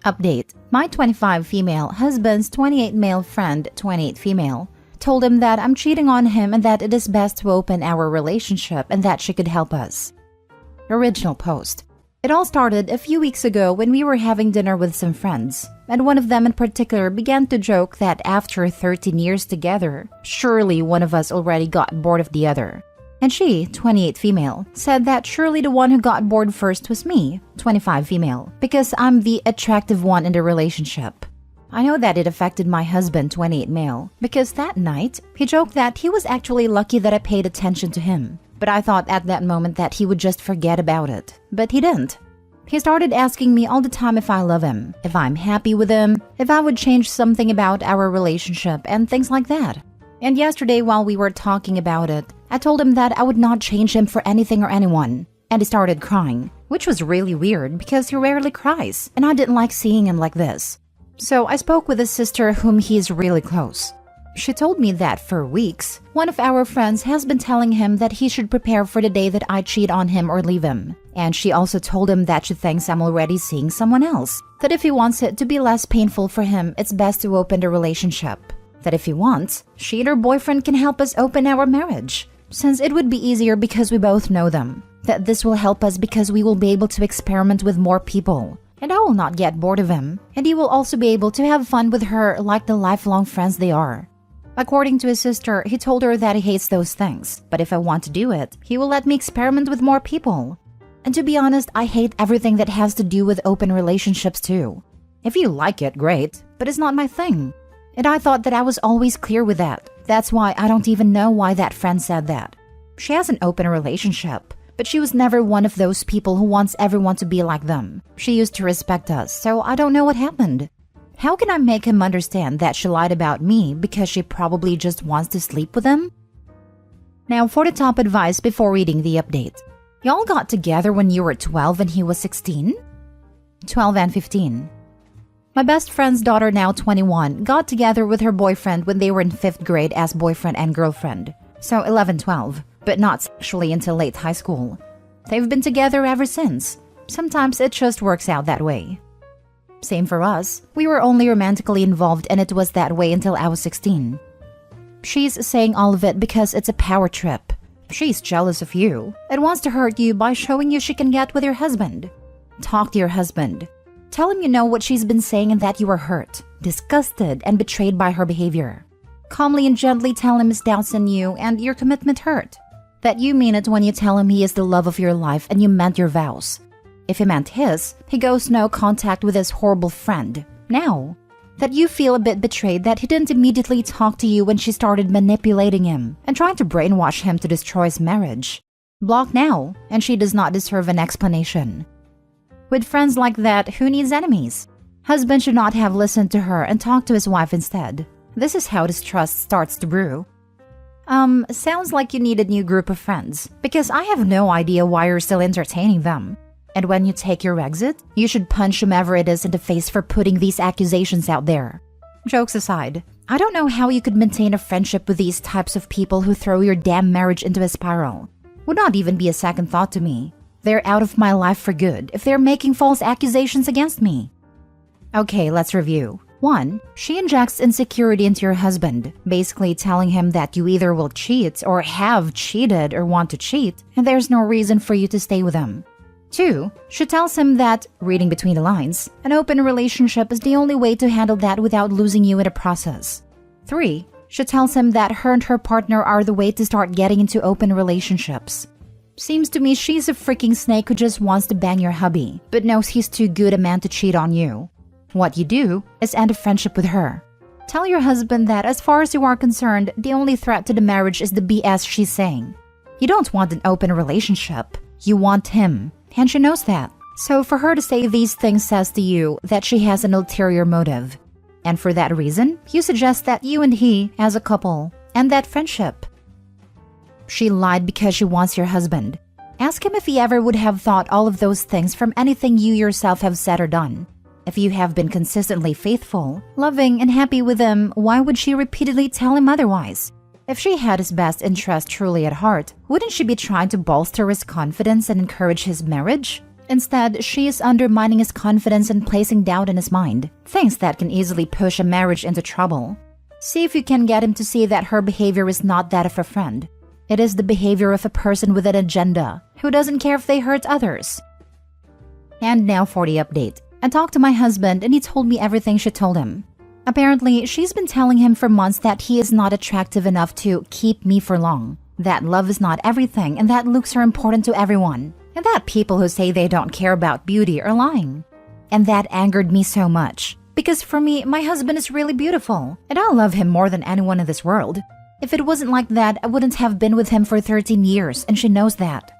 Update. My 25 female husband's 28 male friend, 28 female, told him that I'm cheating on him and that it is best to open our relationship and that she could help us. Original post. It all started a few weeks ago when we were having dinner with some friends, and one of them in particular began to joke that after 13 years together, surely one of us already got bored of the other. And she, 28 female, said that surely the one who got bored first was me, 25 female, because I'm the attractive one in the relationship. I know that it affected my husband, 28 male, because that night, he joked that he was actually lucky that I paid attention to him. But I thought at that moment that he would just forget about it. But he didn't. He started asking me all the time if I love him, if I'm happy with him, if I would change something about our relationship, and things like that. And yesterday while we were talking about it, I told him that I would not change him for anything or anyone. And he started crying, which was really weird because he rarely cries, and I didn't like seeing him like this. So I spoke with his sister whom he is really close. She told me that for weeks, one of our friends has been telling him that he should prepare for the day that I cheat on him or leave him. And she also told him that she thinks I'm already seeing someone else. That if he wants it to be less painful for him, it's best to open the relationship. That if he wants, she and her boyfriend can help us open our marriage, since it would be easier because we both know them. That this will help us because we will be able to experiment with more people. And I will not get bored of him. And he will also be able to have fun with her like the lifelong friends they are. According to his sister, he told her that he hates those things, but if I want to do it, he will let me experiment with more people. And to be honest, I hate everything that has to do with open relationships too. If you like it, great, but it's not my thing. And I thought that I was always clear with that. That's why I don't even know why that friend said that. She has an open relationship, but she was never one of those people who wants everyone to be like them. She used to respect us, so I don't know what happened. How can I make him understand that she lied about me because she probably just wants to sleep with him? Now for the top advice before reading the update. Y'all got together when you were 12 and he was 16? 12 and 15. My best friend's daughter, now 21, got together with her boyfriend when they were in 5th grade as boyfriend and girlfriend. So 11-12, but not sexually until late high school. They've been together ever since. Sometimes it just works out that way. Same for us. We were only romantically involved and it was that way until I was 16. She's saying all of it because it's a power trip. She's jealous of you and wants to hurt you by showing you she can get with your husband. Talk to your husband. Tell him you know what she's been saying and that you are hurt, disgusted, and betrayed by her behavior. Calmly and gently tell him his doubts in you and your commitment hurt. That you mean it when you tell him he is the love of your life and you meant your vows. If he meant his, he goes no contact with his horrible friend. Now, that you feel a bit betrayed that he didn't immediately talk to you when she started manipulating him and trying to brainwash him to destroy his marriage. Block now, and she does not deserve an explanation. With friends like that, who needs enemies? Husband should not have listened to her and talked to his wife instead. This is how distrust starts to brew. Sounds like you need a new group of friends, because I have no idea why you're still entertaining them. And when you take your exit, you should punch whomever it is in the face for putting these accusations out there. Jokes aside, I don't know how you could maintain a friendship with these types of people who throw your damn marriage into a spiral. Would not even be a second thought to me. They're out of my life for good if they're making false accusations against me. Okay, let's review. 1. She injects insecurity into your husband, basically telling him that you either will cheat or have cheated or want to cheat, and there's no reason for you to stay with him. 2. She tells him that, reading between the lines, an open relationship is the only way to handle that without losing you in the process. 3. She tells him that her and her partner are the way to start getting into open relationships. Seems to me she's a freaking snake who just wants to bang your hubby, but knows he's too good a man to cheat on you. What you do is end a friendship with her. Tell your husband that as far as you are concerned, the only threat to the marriage is the BS she's saying. You don't want an open relationship. You want him. And she knows that. So for her to say these things says to you that she has an ulterior motive. And for that reason, you suggest that you and he, as a couple, end that friendship. She lied because she wants your husband. Ask him if he ever would have thought all of those things from anything you yourself have said or done. If you have been consistently faithful, loving, and happy with him, why would she repeatedly tell him otherwise? If she had his best interest truly at heart, wouldn't she be trying to bolster his confidence and encourage his marriage? Instead, she is undermining his confidence and placing doubt in his mind, things that can easily push a marriage into trouble. See if you can get him to see that her behavior is not that of a friend. It is the behavior of a person with an agenda, who doesn't care if they hurt others. And now for the update. I talked to my husband and he told me everything she told him. Apparently, she's been telling him for months that he is not attractive enough to keep me for long, that love is not everything and that looks are important to everyone, and that people who say they don't care about beauty are lying. And that angered me so much, because for me, my husband is really beautiful, and I love him more than anyone in this world. If it wasn't like that, I wouldn't have been with him for 13 years, and she knows that.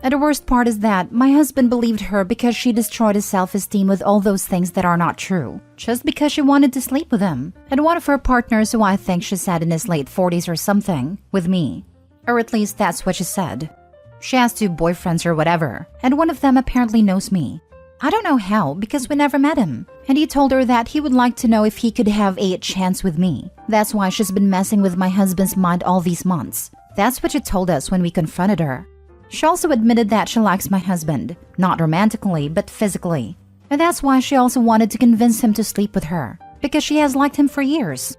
And the worst part is that my husband believed her because she destroyed his self-esteem with all those things that are not true, just because she wanted to sleep with him. And one of her partners, who I think she said in his late 40s or something, with me. Or at least that's what she said. She has 2 boyfriends or whatever, and one of them apparently knows me. I don't know how, because we never met him. And he told her that he would like to know if he could have a chance with me. That's why she's been messing with my husband's mind all these months. That's what she told us when we confronted her. She also admitted that she likes my husband, not romantically, but physically. And that's why she also wanted to convince him to sleep with her, because she has liked him for years.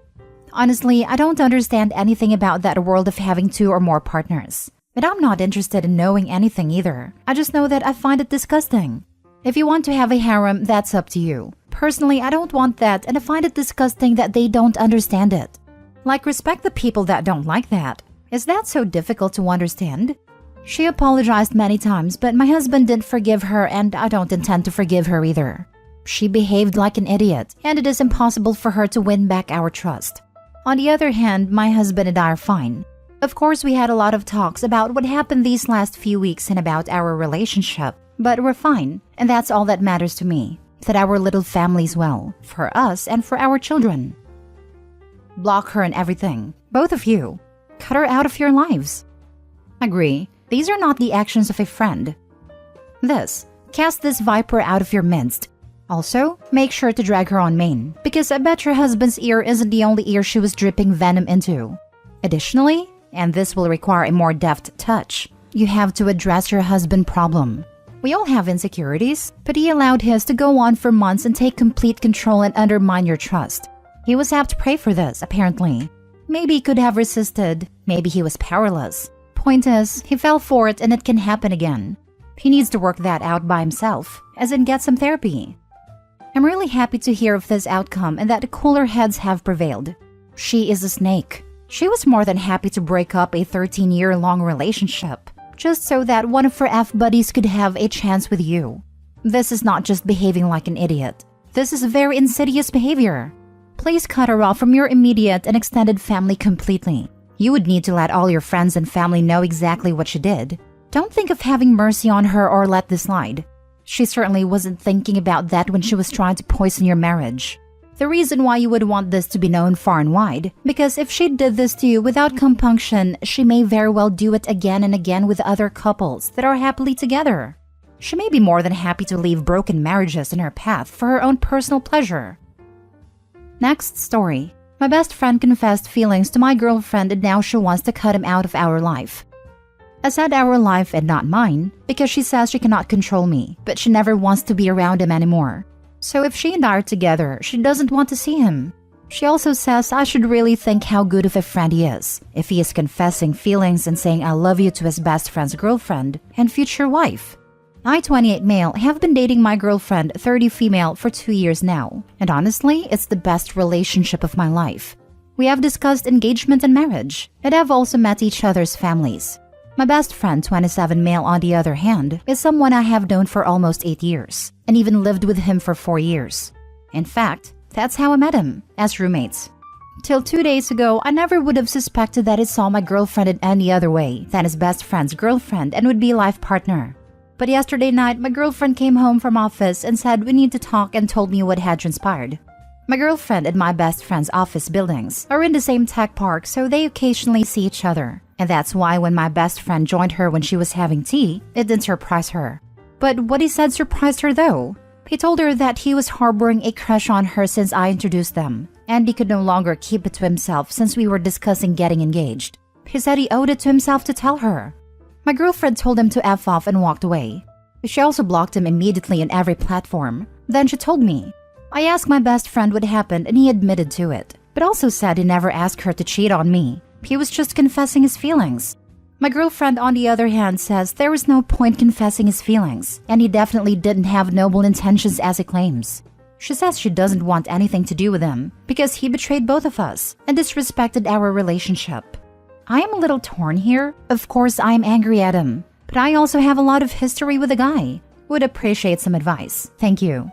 Honestly, I don't understand anything about that world of having 2 or more partners. But I'm not interested in knowing anything either. I just know that I find it disgusting. If you want to have a harem, that's up to you. Personally, I don't want that, and I find it disgusting that they don't understand it. Like, respect the people that don't like that. Is that so difficult to understand? She apologized many times, but my husband didn't forgive her, and I don't intend to forgive her either. She behaved like an idiot, and it is impossible for her to win back our trust. On the other hand, my husband and I are fine. Of course, we had a lot of talks about what happened these last few weeks and about our relationship, but we're fine, and that's all that matters to me, that our little family's well, for us and for our children. Block her and everything, both of you. Cut her out of your lives. Agree. These are not the actions of a friend. Cast this viper out of your midst. Also, make sure to drag her on main, because I bet your husband's ear isn't the only ear she was dripping venom into. Additionally, and this will require a more deft touch, you have to address your husband problem. We all have insecurities, but he allowed his to go on for months and take complete control and undermine your trust. He was apt to pray for this, apparently. Maybe he could have resisted, maybe he was powerless. Point is, he fell for it and it can happen again. He needs to work that out by himself, as in get some therapy. I'm really happy to hear of this outcome and that the cooler heads have prevailed. She is a snake. She was more than happy to break up a 13-year-long relationship, just so that one of her F-buddies could have a chance with you. This is not just behaving like an idiot. This is very insidious behavior. Please cut her off from your immediate and extended family completely. You would need to let all your friends and family know exactly what she did. Don't think of having mercy on her or let this slide. She certainly wasn't thinking about that when she was trying to poison your marriage. The reason why you would want this to be known far and wide, because if she did this to you without compunction, she may very well do it again and again with other couples that are happily together. She may be more than happy to leave broken marriages in her path for her own personal pleasure. Next story. My best friend confessed feelings to my girlfriend and now she wants to cut him out of our life. I said our life and not mine because she says she cannot control me, but she never wants to be around him anymore. So if she and I are together, she doesn't want to see him. She also says I should really think how good of a friend he is, if he is confessing feelings and saying I love you to his best friend's girlfriend and future wife. I, 28 male, have been dating my girlfriend, 30 female, for 2 years now. And honestly, it's the best relationship of my life. We have discussed engagement and marriage, and have also met each other's families. My best friend, 27 male, on the other hand, is someone I have known for almost 8 years, and even lived with him for 4 years. In fact, that's how I met him, as roommates. Till 2 days ago, I never would have suspected that he saw my girlfriend in any other way than his best friend's girlfriend and would-be life partner. But yesterday night, my girlfriend came home from office and said we need to talk and told me what had transpired. My girlfriend and my best friend's office buildings are in the same tech park, so they occasionally see each other. And that's why when my best friend joined her when she was having tea, it didn't surprise her. But what he said surprised her though. He told her that he was harboring a crush on her since I introduced them, and he could no longer keep it to himself since we were discussing getting engaged. He said he owed it to himself to tell her. My girlfriend told him to F off and walked away. She also blocked him immediately on every platform. Then she told me. I asked my best friend what happened and he admitted to it, but also said he never asked her to cheat on me. He was just confessing his feelings. My girlfriend, on the other hand, says there was no point confessing his feelings, and he definitely didn't have noble intentions as he claims. She says she doesn't want anything to do with him because he betrayed both of us and disrespected our relationship. I am a little torn here. Of course, I am angry at him, but I also have a lot of history with the guy. Would appreciate some advice. Thank you.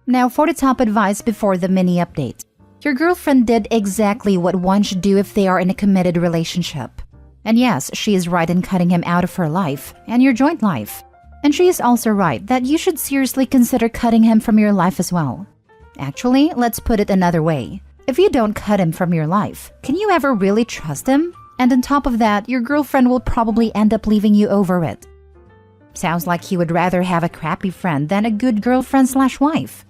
Now for the top advice before the mini update. Your girlfriend did exactly what one should do if they are in a committed relationship. And yes, she is right in cutting him out of her life and your joint life. And she is also right that you should seriously consider cutting him from your life as well. Actually, let's put it another way. If you don't cut him from your life, can you ever really trust him? And on top of that, your girlfriend will probably end up leaving you over it. Sounds like he would rather have a crappy friend than a good girlfriend/wife.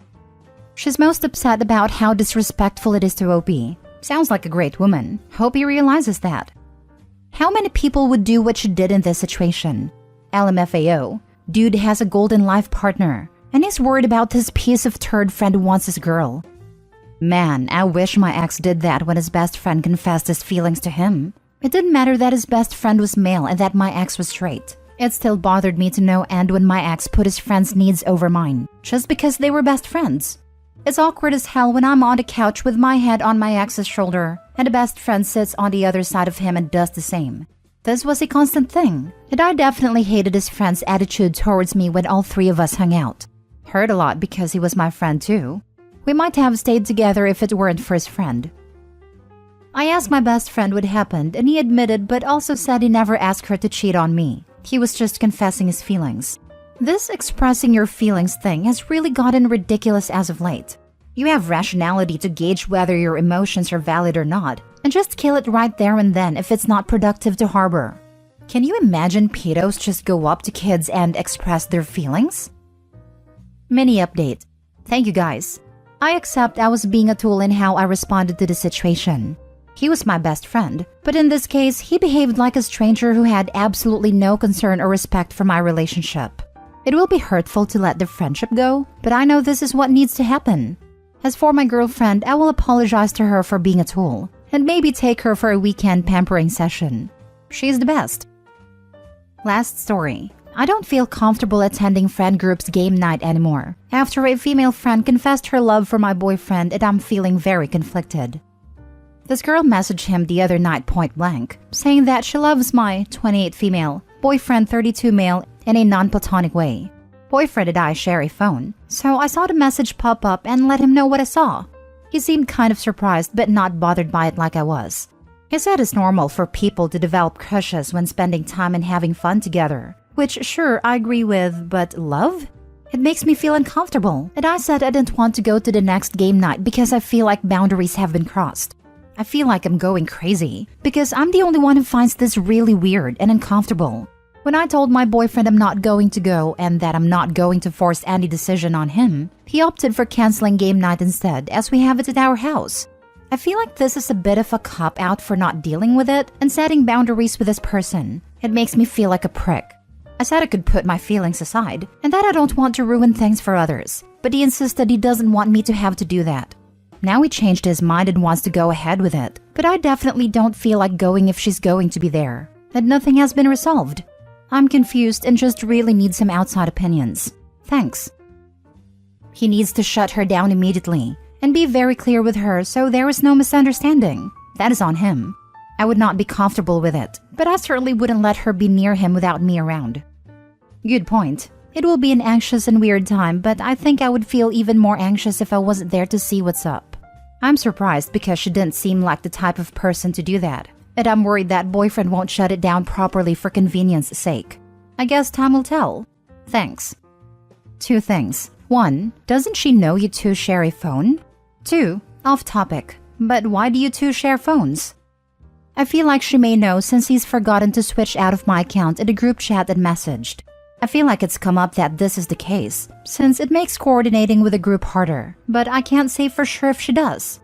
She's most upset about how disrespectful it is to OP. Sounds like a great woman. Hope he realizes that. How many people would do what she did in this situation? LMFAO. Dude has a golden life partner, and he's worried about this piece of turd friend who wants his girl. Man, I wish my ex did that when his best friend confessed his feelings to him. It didn't matter that his best friend was male and that my ex was straight. It still bothered me to no end when my ex put his friend's needs over mine, just because they were best friends. It's awkward as hell when I'm on the couch with my head on my ex's shoulder, and the best friend sits on the other side of him and does the same. This was a constant thing, and I definitely hated his friend's attitude towards me when all three of us hung out. Hurt a lot because he was my friend too. We might have stayed together if it weren't for his friend. I asked my best friend what happened, and he admitted but also said he never asked her to cheat on me. He was just confessing his feelings. This expressing your feelings thing has really gotten ridiculous as of late. You have rationality to gauge whether your emotions are valid or not, and just kill it right there and then if it's not productive to harbor. Can you imagine pedos just go up to kids and express their feelings? Mini update. Thank you guys. I accept I was being a tool in how I responded to the situation. He was my best friend, but in this case, he behaved like a stranger who had absolutely no concern or respect for my relationship. It will be hurtful to let the friendship go, but I know this is what needs to happen. As for my girlfriend, I will apologize to her for being a tool, and maybe take her for a weekend pampering session. She's the best. Last story. I don't feel comfortable attending friend group's game night anymore, after a female friend confessed her love for my boyfriend and I'm feeling very conflicted. This girl messaged him the other night point blank, saying that she loves my 28 female, boyfriend 32 male in a non-platonic way. Boyfriend and I share a phone, so I saw the message pop up and let him know what I saw. He seemed kind of surprised but not bothered by it like I was. He said it's normal for people to develop crushes when spending time and having fun together, which sure I agree with, but love? It makes me feel uncomfortable, and I said I didn't want to go to the next game night because I feel like boundaries have been crossed. I feel like I'm going crazy because I'm the only one who finds this really weird and uncomfortable. When I told my boyfriend I'm not going to go and that I'm not going to force any decision on him, he opted for canceling game night instead as we have it at our house. I feel like this is a bit of a cop-out for not dealing with it and setting boundaries with this person. It makes me feel like a prick. I said I could put my feelings aside and that I don't want to ruin things for others, but he insisted he doesn't want me to have to do that. Now he changed his mind and wants to go ahead with it, but I definitely don't feel like going if she's going to be there, and nothing has been resolved. I'm confused and just really need some outside opinions. Thanks. He needs to shut her down immediately and be very clear with her so there is no misunderstanding. That is on him. I would not be comfortable with it, but I certainly wouldn't let her be near him without me around. Good point. It will be an anxious and weird time, but I think I would feel even more anxious if I wasn't there to see what's up. I'm surprised because she didn't seem like the type of person to do that. And I'm worried that boyfriend won't shut it down properly for convenience sake. I guess time will tell. Thanks. 2 things. 1. Doesn't she know you two share a phone? 2. Off topic. But why do you two share phones? I feel like she may know since he's forgotten to switch out of my account in the group chat and messaged. I feel like it's come up that this is the case, since it makes coordinating with a group harder, but I can't say for sure if she does.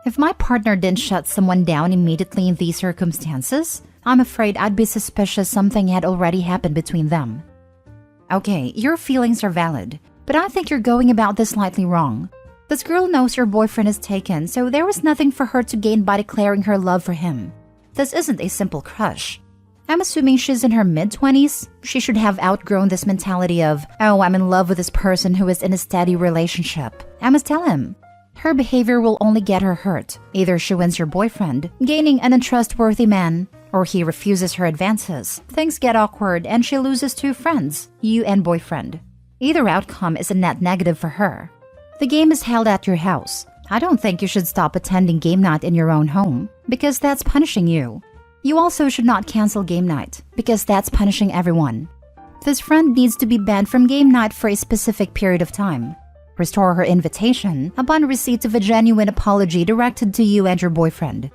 If my partner didn't shut someone down immediately in these circumstances, I'm afraid I'd be suspicious something had already happened between them. Okay, your feelings are valid, but I think you're going about this slightly wrong. This girl knows your boyfriend is taken, so there was nothing for her to gain by declaring her love for him. This isn't a simple crush. I'm assuming she's in her mid-20s. She should have outgrown this mentality of, oh, I'm in love with this person who is in a steady relationship. I must tell him. Her behavior will only get her hurt. Either she wins your boyfriend, gaining an untrustworthy man, or he refuses her advances. Things get awkward and she loses two friends, you and boyfriend. Either outcome is a net negative for her. The game is held at your house. I don't think you should stop attending game night in your own home, because that's punishing you. You also should not cancel game night, because that's punishing everyone. This friend needs to be banned from game night for a specific period of time. Restore her invitation upon receipt of a genuine apology directed to you and your boyfriend.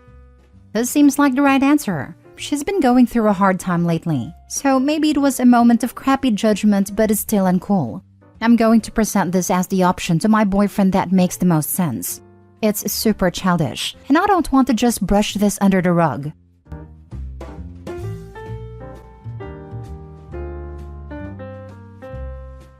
This seems like the right answer. She's been going through a hard time lately, so maybe it was a moment of crappy judgment, but it's still uncool. I'm going to present this as the option to my boyfriend that makes the most sense. It's super childish, and I don't want to just brush this under the rug.